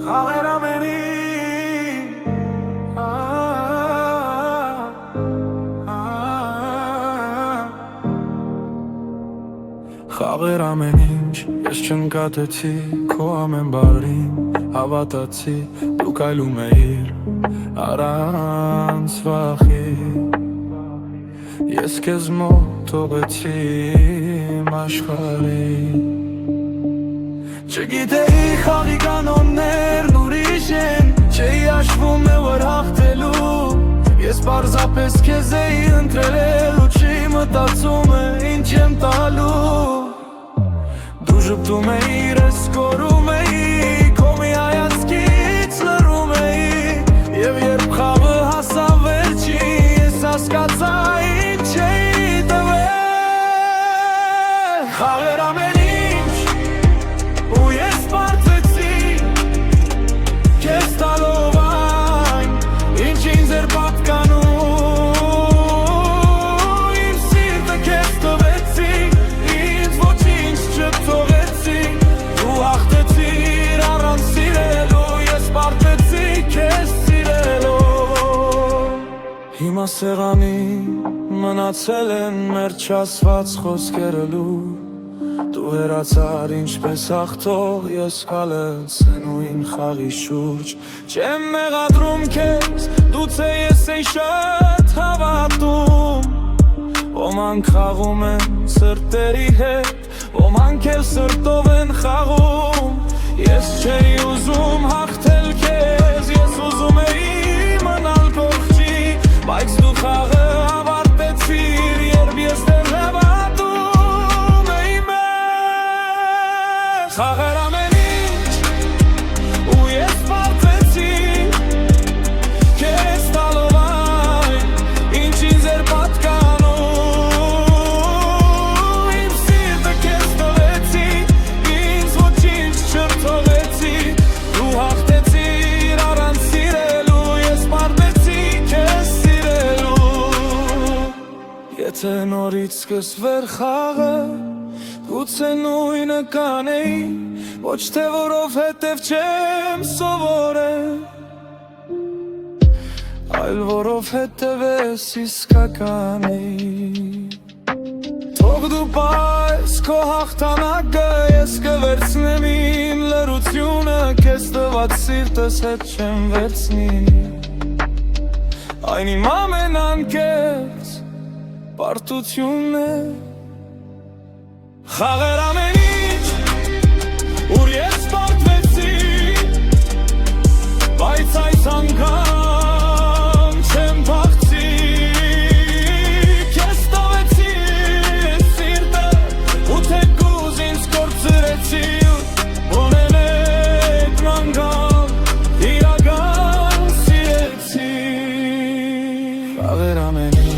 Խաղեր ամենի Խաղեր ամեն ինչ ես չնկատեցի քո ամեն բարին հավատացի դու կայլում էիր առանց վախի ես քեզ մոտ թողեցի իմ աշխարհի Չգիտեի խաղի կանոններն ուրիշ են Չէի հաշվում է որ հաղթելու Ես պարզապես քեզ էի ընտրել ու չի մտածում է ինչ եմ տալու Դու ժպտում էիր, ես կորում էի Քո մի հայացքից լռում էի Եվ երբ խաղը հասավ վերջին Ես հասկացա ինչ էի տվել Խաղեր ամեն ինչ ու ես պարտվեցի Քեզ տալով այն ինչ ինձ էր պատկանում Հիմա սեղանի մնացել են մեր չասված խոսքերը լուր Դու հեռացար ինչպես հաղթող ես հալել սենուին խաղի շուրջ Չեմ մեղադրում քեզ դուցե ես էի շատ հավատում Ոմանք խաղում են սրտերի հետ Ոմանք էլ սրտով են խաղում Ես չէի ուզում հաղթել քեզ Ես ուզում էի մնալ կողքի Բայց դու խաղը ավարտեցիր Երբ ես դեռ հավատում էի մեզ Խաղեր ամեն ինչ ու ես պարտվեցի Քեզ տալով այն ինչ ինձ էր պատկանում Իմ սիրտը քեզ տվեցի Ինձ ոչինչ չթողեցի Դու հաղթեցիր առանց սիրելու Ես պարտվեցի քեզ Եթե նորից սկսվեր խաղը Գուցե նույնը կանեի Ոչ թե որովհետև չեմ սովորել Այլ որովհետև ես իսկական էի Թող դու պայս քո հաղթանակը Ես կվերցնեմ իմ լռությունը Քեզ տված սիրտս հետ չեմ վերցնի Այն իմ ամեն անկեղծ Պարտությունն է Խաղեր ամեն ինչ ուր ես պարտվեցի Բայց այս անգամ չեմ փախցի Քեզ տվեցի սիրտը ու թեկուզ ինձ կորցրեցի Ոնել եք անգամ իրական սիրեցի Խաղեր ամեն ինչ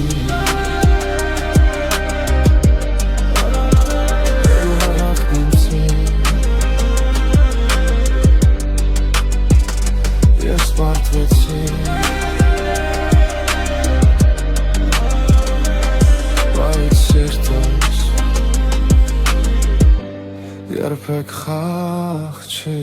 Պարտվեցի Բայց սիրտս երբեք խաղ չի